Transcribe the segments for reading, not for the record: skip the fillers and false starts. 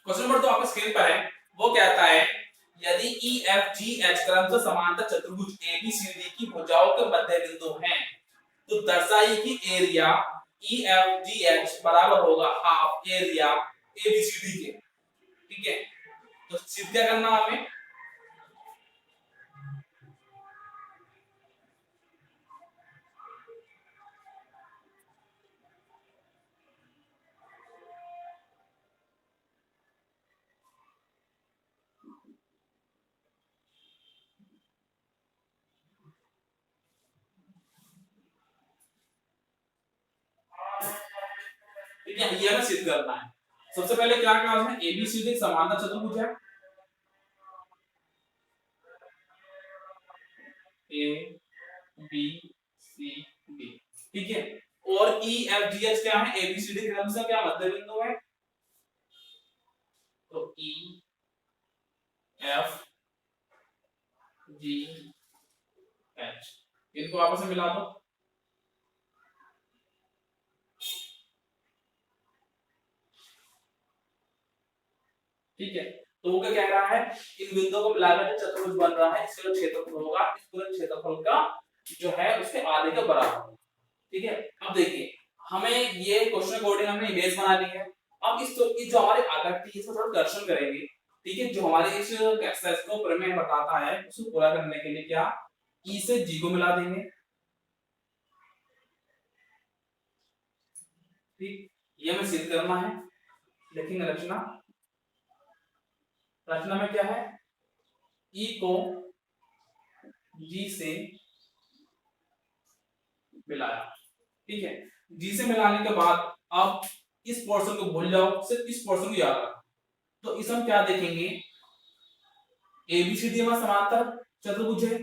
Question number 2 आपके screen पर है। वो कहता है यदि ई एफ जी एच क्रमशः समांतर चतुर्भुज ए बी सी डी की भुजाओं के मध्य बिंदु हैं तो दर्शाइए कि area E F G H बराबर होगा half area A B C D के। ठीक है, तो सिद्ध क्या करना हमें, ठीक है, ये हमें सिद्ध करना है। सबसे पहले क्या कहा उसने, एबीसीडी समांतर चतुर्भुज है, ए बी सी डी। ठीक है, और ई एफ जी एच क्या है, एबीसीडी क्रम से क्या मध्य बिंदु है, तो ई एफ जी एच, इनको आपस में मिला दो। ठीक है, तो वो क्या कह रहा है, इन बिंदुओं को मिलाकर जो चतुर्भुज बन रहा है इसका जो क्षेत्रफल होगा इस पूरे क्षेत्रफल का जो है उसके आधे के बराबर होगा। ठीक है, अब देखिए हमें ये क्वेश्चन अकॉर्डिंग हमने इमेज बना ली है। अब इस तो जो हमारे आकृति है इसको थोड़ा कर्षण करेंगे। ठीक है, जो हमारे इस एक्सरसाइज को प्रमेय बताता है उसको पूरा करने के लिए क्या ई से जी को मिला देंगे। ठीक, ये हमें सिद्ध करना है। लिखेंगे रचना, रचना में क्या है, ई को जी से मिलाया। ठीक है, जी से मिलाने के बाद अब इस पोर्शन को भूल जाओ, सिर्फ इस पोर्शन को याद रखो। तो इस हम क्या देखेंगे, एबीसीडी हमारा समांतर चतुर्भुज है,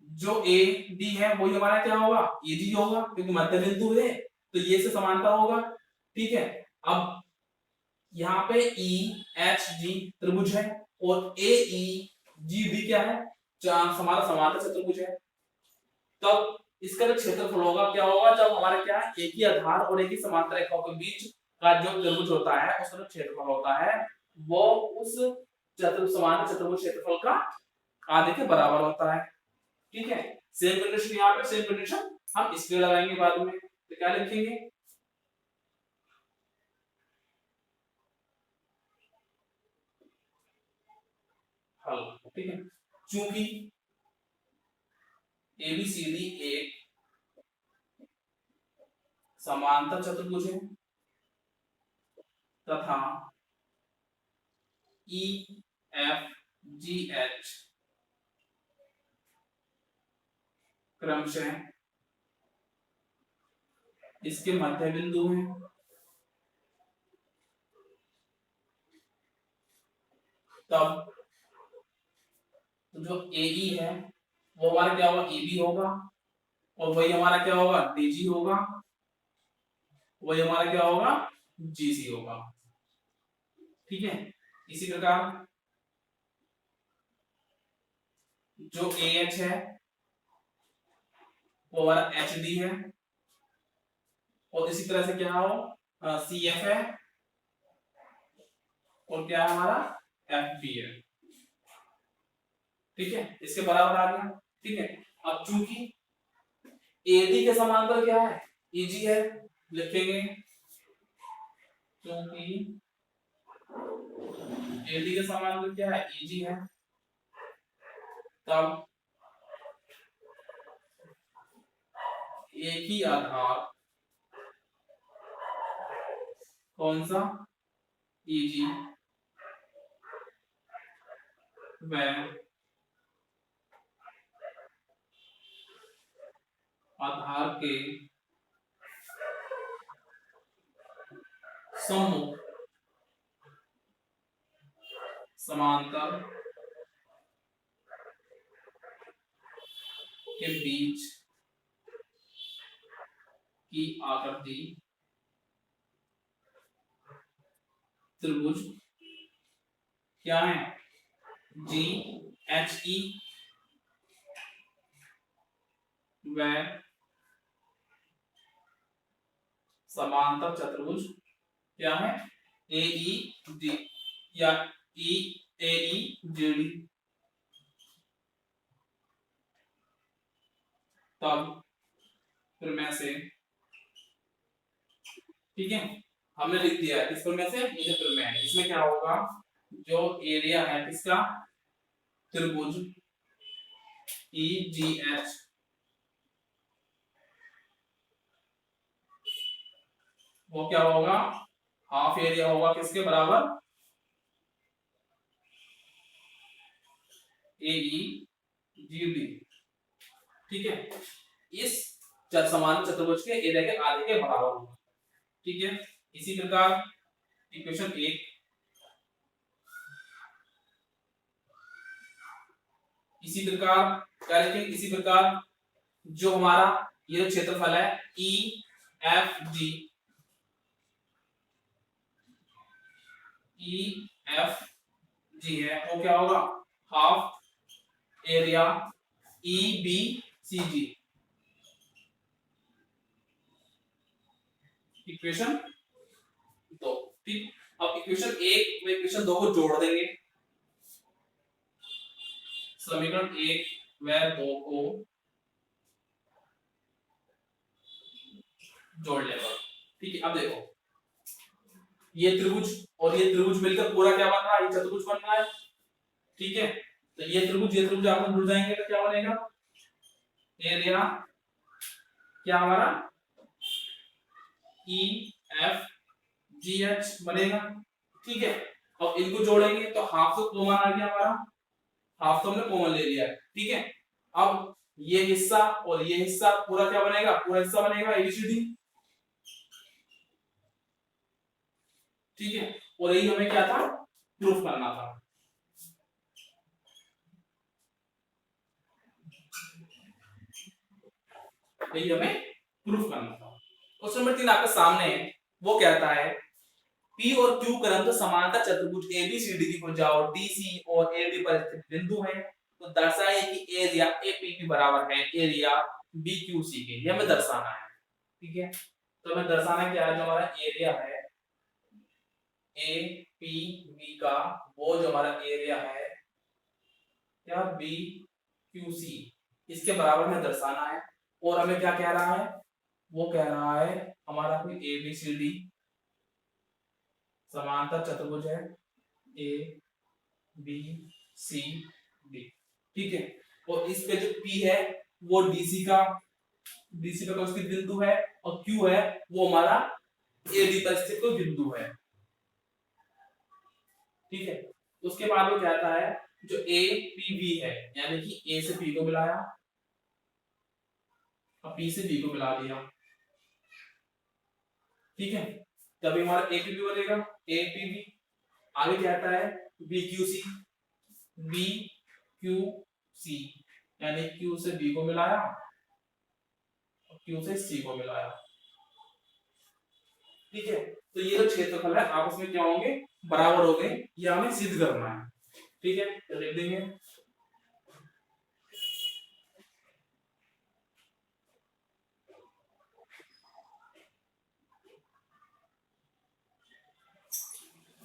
जो ए डी है वही हमारा क्या होगा, एजी होगा क्योंकि मध्य बिंदु है तो ये से समांतर होगा। ठीक है, अब यहाँ पे ई एच जी त्रिभुज है और ए ई जी डी क्या है, हमारा समांतर चतुर्भुज है। तब इसका जो क्षेत्रफल होगा क्या होगा, जब हमारे क्या है एक ही आधार और एक ही समांतर रेखाओं के बीच का जो त्रिभुज होता है उसका जो क्षेत्रफल होता है वो उस समांतर चतुर्भुज क्षेत्रफल का आधे के बराबर होता है। ठीक है, सेम कंडीशन यहाँ पे, सेम कंडीशन हम इसके लगाएंगे बाद में, तो क्या लिखेंगे, हल। ठीक है, चूंकि एबीसीडी एक समांतर चतुर्भुज है तथा ई एफ जी एच क्रमशः इसके मध्य बिंदु हैं, तब तो जो AE है वो हमारा क्या होगा, AB होगा और वही हमारा क्या होगा, DG होगा, वही हमारा क्या होगा, GC होगा। ठीक है, इसी प्रकार जो AH है वो हमारा HD है और इसी तरह से क्या हो CF है और क्या है हमारा FB है। ठीक है, इसके बराबर आ गया। ठीक है, अब चूंकि AD के समांतर क्या है, EG है, लिखेंगे क्योंकि AD के समांतर क्या है, EG है, तब एक ही आधार कौन सा, EG व आधार के सम्मुख समांतर के बीच की आकृति त्रिभुज क्या है, जी एच ई व समांतर चतुर्भुज क्या है, ए ई डी। या ई ए ई जी डी, तब फिर में से, ठीक है, हमने लिख दिया किस पर में से, ये फिर में, इसमें क्या होगा, जो एरिया है किसका, त्रिभुज ई जी एच, वो क्या होगा, हाफ एरिया होगा किसके बराबर, ए ई जी डी, ठीक है, इस समान चतुर्भुज के एरिया के आधे के बराबर होगा, ठीक है। इसी प्रकार इक्वेशन एक, इसी प्रकार क्या लिखेंगे, इसी प्रकार जो हमारा ये क्षेत्रफल है ई एफ जी, ई एफ जी है, वो क्या होगा, half area E B C G, equation दो, ठीक। अब इक्वेशन एक में इक्वेशन दो को जोड़ देंगे, समीकरण एक व दो को जोड़ लेगा, ठीक है। अब देखो ये त्रिभुज और ये त्रिभुज मिलकर पूरा क्या बन रहा है, ये चतुर्भुज बन रहा है, ठीक है। तो ये त्रिभुज आपस में जुड़ जाएंगे तो क्या बनेगा, एरिया क्या हमारा ई एफ जी एच बनेगा, ठीक है। अब इनको जोड़ेंगे तो हाफ तो कॉमन आ गया हमारा, हाफ तो हमने कॉमन ले लिया है, ठीक है। अब ये हिस्सा और ये हिस्सा पूरा क्या बनेगा, पूरा हिस्सा बनेगा एबीसीडी, ठीक है। और यही हमें क्या था, प्रूफ करना था, यही हमें प्रूफ करना था। क्वेश्चन नंबर 3 आपके सामने है, वो कहता है P और Q क्रम तो समांतर चतुर्भुज ABCD की भुजाओं जाओ DC और AD पर स्थित बिंदु है, तो दर्शाए कि एरिया APP बराबर है एरिया BQC के, ये हमें दर्शाना है, ठीक है। तो हमें दर्शाना क्या है, जो हमारा एरिया है APB का, वो जो हमारा एरिया है क्या BQC, इसके बराबर में दर्शाना है। और हमें क्या कह रहा है, वो कह रहा है हमारा कोई ABCD समांतर चतुर्भुज है ए बी सी डी, ठीक है। और इस पे जो P है वो DC पे कोई स्थित बिंदु है, और Q है वो हमारा AD पर स्थित कोई बिंदु है, ठीक है। उसके बाद वो कहता है जो APB है, यानी कि A से P को मिलाया और P से B को मिला दिया, ठीक है। तभी हमारा APB बनेगा, APB आगे कहता है BQC, BQC यानी Q से B को मिलाया और Q से C को मिलाया, ठीक है। तो ये जो क्षेत्रफल है आपस में क्या होंगे, बराबर हो गए, ये हमें सिद्ध करना है, ठीक है। तो लिख देंगे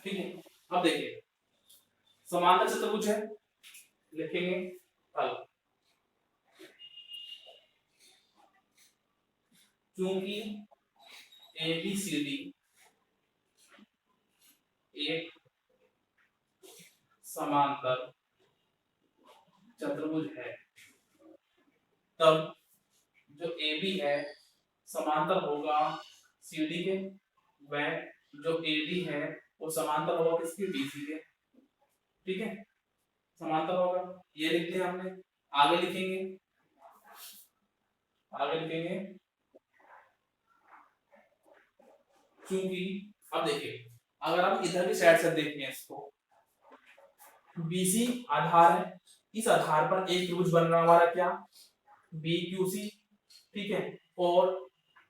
ठीक है। अब देखिए समांतर चतुर्भुज है, लिखेंगे हल, क्योंकि ABCD एक समांतर चतुर्भुज है, तब जो AB है समांतर होगा CD के, वह जो AD है वो समांतर होगा किसके, BC के, ठीक है, समांतर होगा, ये लिख दिया हमने। आगे लिखेंगे, क्योंकि अब देखिए अगर हम इधर की साइड से देखें इसको, BC आधार है, इस आधार पर एक त्रिभुज बन रहा हमारा क्या, BQC, ठीक है। और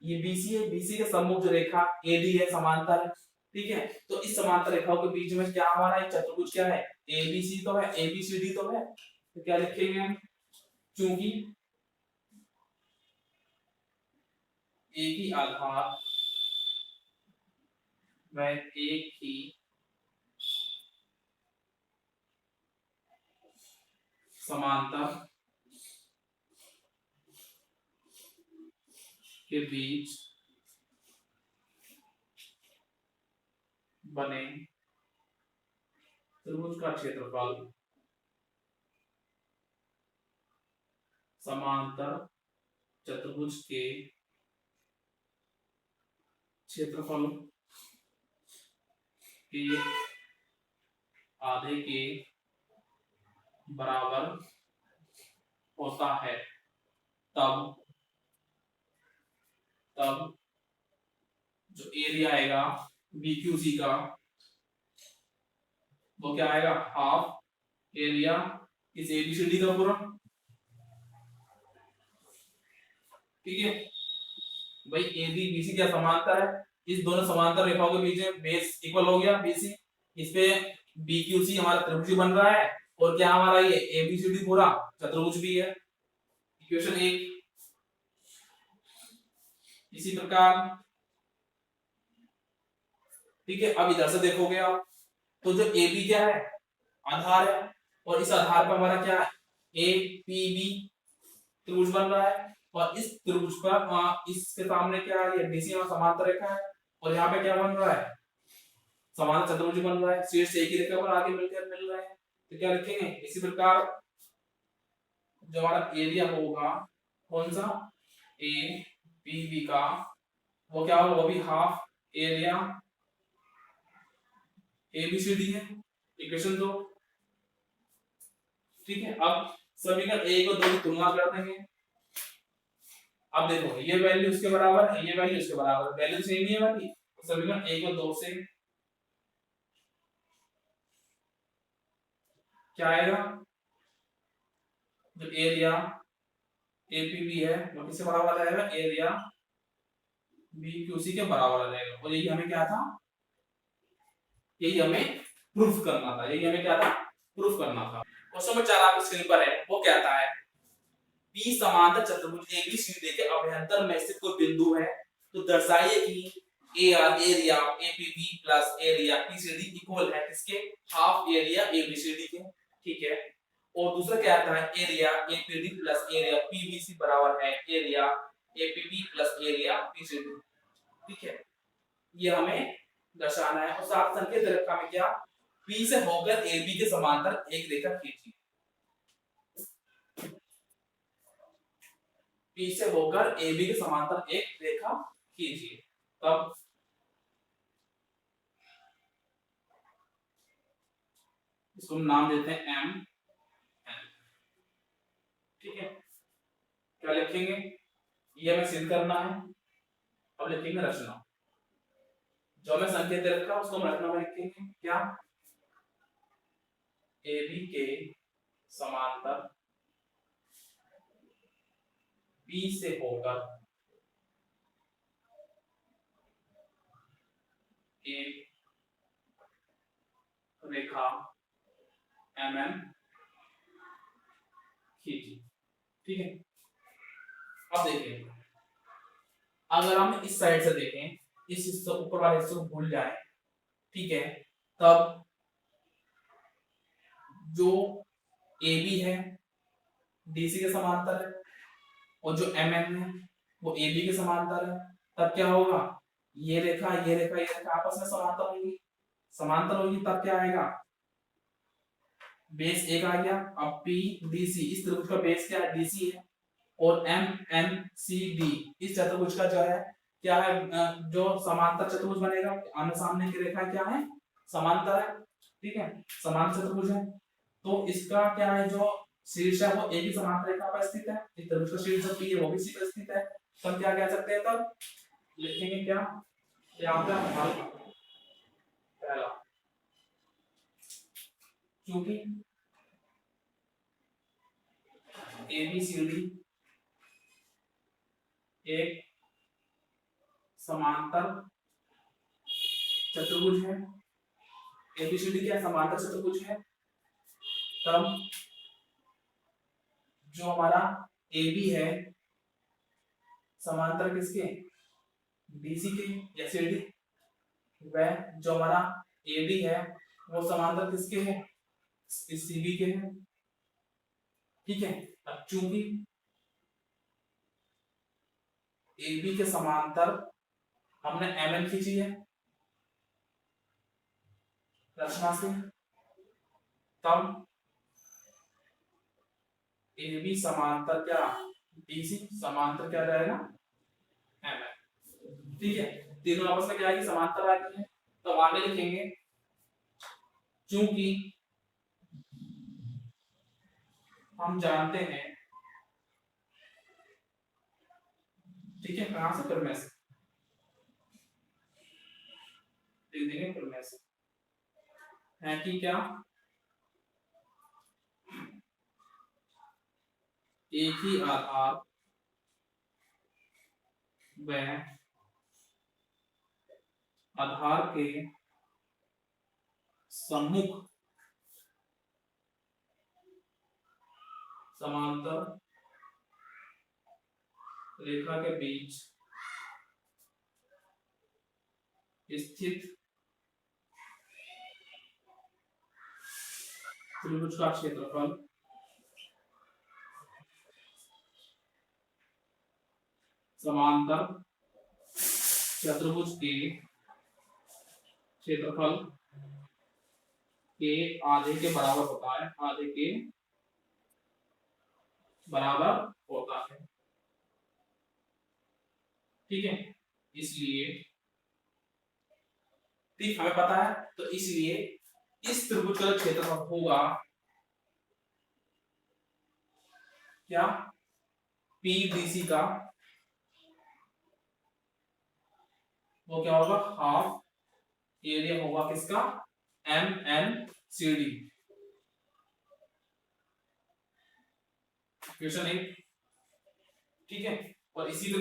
ये BC है, BC के सम्मुख जो रेखा AD है समांतर, ठीक है। तो इस समांतर रेखाओं के बीच में क्या हमारा एक चतुर्भुज क्या है, ABC तो है, ABCD तो है, तो क्या लिखेंगे हम, क्योंकि एक ही आधार में एक ही समांतर के बीच बने त्रिभुज का क्षेत्रफल समांतर चतुर्भुज के क्षेत्रफल के आधे के बराबर होता है, तब जो एरिया आएगा BQC का वो क्या आएगा, हाफ एरिया इस ABCD का पूरा। ठीक है भाई, AB BC क्या समांतर है, इस दोनों समांतर रेखाओं के बीच में बेस इक्वल हो गया BC, इस पे BQC हमारा त्रिभुज बन रहा है, और क्या हमारा ये ABCD पूरा चतुर्भुज भी है। इक्वेशन 1। इसी प्रकार ठीक है, अब इधर से देखोगे आप तो जो AB क्या है, आधार है, और इस आधार पर हमारा क्या है, APB त्रिभुज बन रहा है, और इस त्रिभुज पर इसके सामने क्या है, ये BC में समांतर रेखा है, और यहाँ पे क्या बन रहा है, समांतर चतुर्भुज बन रहा है, शीर्ष एक ही रेखा पर आगे मिल रहे हैं, तो क्या लिखेंगे, इसी प्रकार जो हमारा एरिया होगा कौन सा, APB का, वो क्या होगा, वो भी हाफ एरिया ABCD है। इक्वेशन 2। ठीक है, अब समीकरण 1 और 2 की तुलना कर देंगे। अब देखो ये वैल्यू उसके बराबर है, ये वैल्यू इसके बराबर है, वैल्यू सेम ही है बाकी, तो समीकरण 1 और 2 से क्या आएगा, जो एरिया APB है वो किसके बराबर आ जाएगा, एरिया BQC के बराबर आ जाएगा, और यही हमें क्या था, यही हमें प्रूफ करना था, यही हमें क्या था, प्रूफ करना था। क्वेश्चन नंबर 4 आपकी स्क्रीन पर है, वो कहता है P समांतर चतुर्भुज ABCD के अभ्यंतर में स्थित कोई बिंदु है, तो दर्शाइए कि area APB plus area PCD equal है किसके, हाफ एरिया ABCD के। ठीक है, और दूसरा क्या आता है, area APD plus area PBC बराबर है area APB plus area PCD। ठीक है, ये हमें दर्शाना है, और साथ संकेत रेखा में क्या, P से होकर AB के समांतर एक रेखा खींचिए। P से होकर AB के समांतर एक रेखा खींचिए। तब इसको हम नाम देते हैं M N। ठीक है, क्या लिखेंगे, ये हमें सिद्ध करना है। अब लिखेंगे रचना, जो हमें संकेत दे रखा है उसको हम रचना में लिखेंगे, क्या, AB के समांतर P से होकर एक रेखा MM खींची। ठीक है, अब देखिए, अगर हम इस साइड से देखें, इस हिस्से ऊपर वाले हिस्से को भूल जाए, ठीक है, तब जो AB है DC के समांतर है, और जो MN है वो AB के समांतर है, तब क्या होगा, ये रेखा ये रेखा ये रेखा आपस में समांतर होगी, तब क्या आएगा, बेस एक आ गया। अब PDC इस त्रिभुज का बेस क्या है, DC है, और MNCD इस चतुर्भुज का जो है क्या है, जो समांतर चतुर्भुज बनेगा, आमने सामने की रेखा क्या है, समांतर है। ठीक है, समांतर चतुर्भुज है, तो इसका क्या है, जो शीर्ष है वो एक ही समांतर रेखा पर स्थित है, इस त्रिभुज का शीर्ष जो P है वो भी इसी पर स्थित है, तब क्या कह सकते हैं, तब लिखेंगे क्या, यहाँ पे हल पहला, क्योंकि ABCD एक समांतर चतुर्भुज है, ABCD क्या समांतर चतुर्भुज है, तब जो हमारा AB है समांतर किसके, DC के या CD, वह जो हमारा AD है वो समांतर किसके है, CB के है। ठीक है। अब चूंकि ए बी के समांतर हमने एम एन खींची है रचना से, तब ए बी समांतर क्या, डी सी समांतर क्या रहेगा, एम एन। ठीक है, तीनों आपस में क्या है कि समांतर आ गई है। तो आगे लिखेंगे चूंकि हम जानते हैं, ठीक है, कहां से, फिर में से लिख देंगे, फिर में से है कि क्या, एक ही आधार व आधार के सम्मुख समांतर रेखा के बीच स्थित त्रिभुज का क्षेत्रफल समांतर चतुर्भुज के क्षेत्रफल के आधे के बराबर होता है, आधे के बराबर होता है। ठीक है, इसलिए, ठीक हमें पता है, तो इसलिए इस त्रिभुज का क्षेत्रफल होगा क्या, पीडीसी का, वो क्या होगा, हाफ एरिया होगा किसका, M N C D. Question 8। ठीक है, और इसी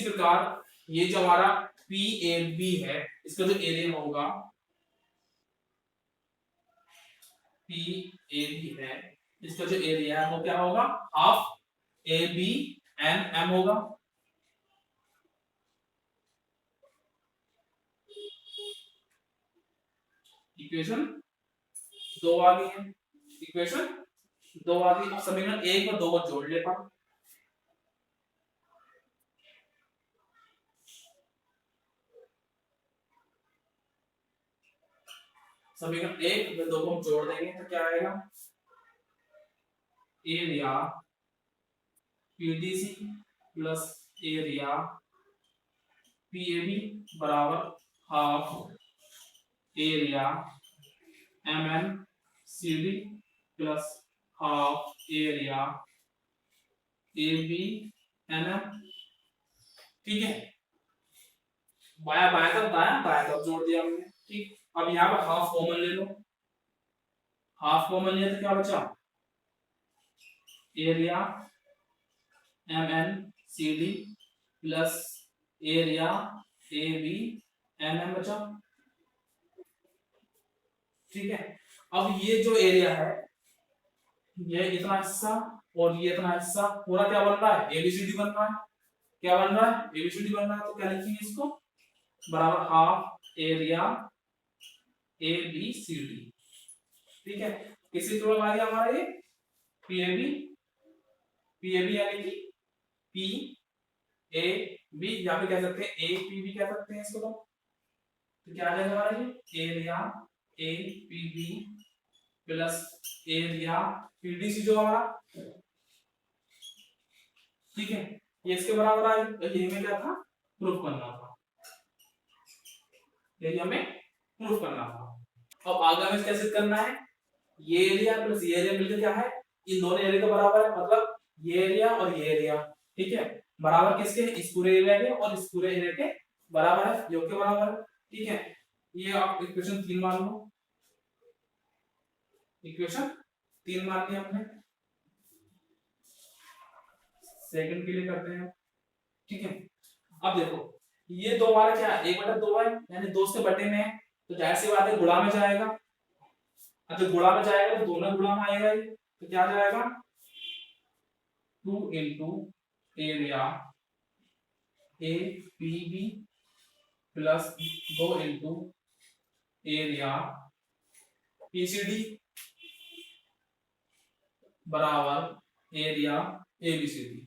प्रकार ये जो हमारा पी ए बी है, इसका जो एरिया होगा, पी ए बी है, इसका जो एरिया है वो क्या होगा, half A B N M होगा। इक्वेशन 2 आ गई है, इक्वेशन 2 आ गई। अब समीकरण 1 और 2 को जोड़ लेता हूं। समीकरण 1 में 2 को हम जोड़ देंगे तो क्या आएगा, area PDC plus area PAB बराबर half area MNCD plus half area ABNM. ठीक है, बाया बाया तब दाया, दाया तब जोड़ दिया हमने। ठीक, अब यहाँ पर हाफ कॉमन ले लो, हाफ कॉमन लिया तो क्या बचा, एरिया एमएनसीडी प्लस एरिया एबीएनएम बचा। ठीक है, अब ये जो एरिया है, ये इतना हिस्सा और ये इतना हिस्सा पूरा क्या बन रहा है, एबीसीडी बन रहा है। क्या बन रहा है, एबीसीडी बन रहा है। तो क्या लिखेंगे इसको, बराबर half area A B C D. ठीक है, किसी तरह आ गया हमारा ये पीएबी, पीएबी यानी कि पी ए बी, या फिर कह सकते हैं ए पी बी कह सकते हैं इसको। तो क्या आ जाएगा हमारा ये area A P B plus area PDC जो हमारा। ठीक है, ये इसके बराबर आ गई। तो ये हमें क्या था, प्रूफ करना था, यही हमें प्रूफ करना था। अब आगे हमें कैसे करना है, ये एरिया प्लस ये एरिया मिलकर क्या है, इन दोनों एरिया का बराबर है, मतलब ये एरिया और ये एरिया। ठीक है, बराबर किसके, इस पूरे एरिया के और इस पूरे एरिया के बराबर है, योग के बराबर है। ठीक है, ये आप इक्वेशन 3 मान लो, इक्वेशन 3 मान लिया हमने। सेकंड के लिए करते हैं। ठीक है, अब देखो ये दो हमारा क्या है, 1/2 है, यानी 2 से बटे में है, तो जाहिर सी बात है गुणा में जाएगा। अब जब गुणा में जाएगा तो दोनों गुणा में आएगा ये, तो क्या आ जाएगा, 2 into area A P B plus 2 into area PCD बराबर एरिया एबीसीडी।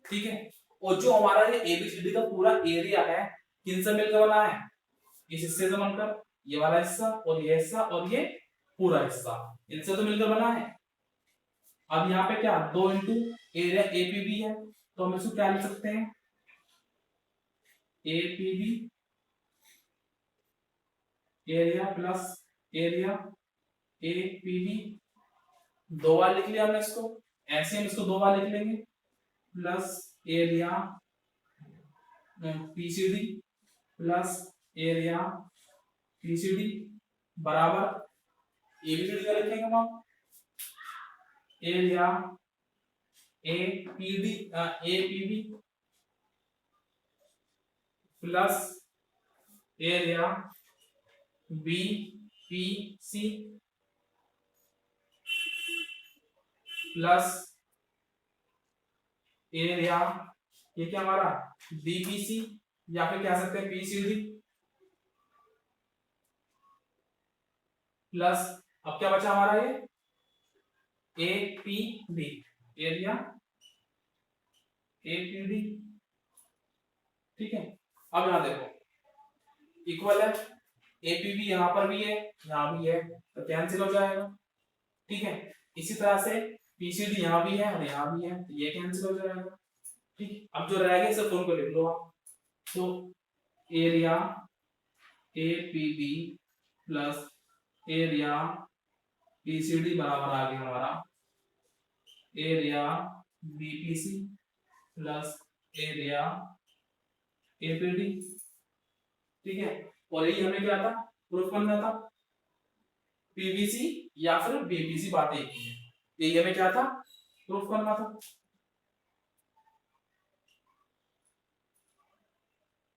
ठीक है, और जो हमारा ये एबीसीडी का पूरा एरिया है किनसे मिलकर बना है, इस हिस्से से बनकर, ये वाला हिस्सा और ये हिस्सा और ये पूरा हिस्सा, इनसे तो मिलकर बना है। अब यहाँ पे क्या 2 इंटू एरिया एपीबी है, तो हम इसको क्या लिख सकते हैं, APB area plus area APB, 2 बार लिख लिया हमने इसको, ऐसे हम इसको 2 बार लिख लेंगे, plus area PCD plus area PCD बराबर एबीसीडी का लिखेंगे हम, area APD APB plus area BPC plus area, ये क्या हमारा बीपीसी या फिर कह सकते हैं पीसीडी प्लस, अब क्या बचा हमारा ये एपीडी एरिया एपीडी। ठीक है, अब यहां देखो इक्वल है, एपीबी यहां पर भी है यहां भी है तो कैंसिल हो जाएगा। ठीक है, इसी तरह से पीसीडी यहां भी है और यहां भी है तो ये कैंसिल हो जाएगा। ठीक, अब जो रह गया सिर्फ उनको लिख लो आप, तो area APB plus area PCD बराबर आ गया हमारा area BPC plus area APD. ठीक है, और यही हमें क्या था प्रूफ करना था, पीवीसी या फिर बीपीसी, बात एक ही है, यही हमें क्या था प्रूफ करना था।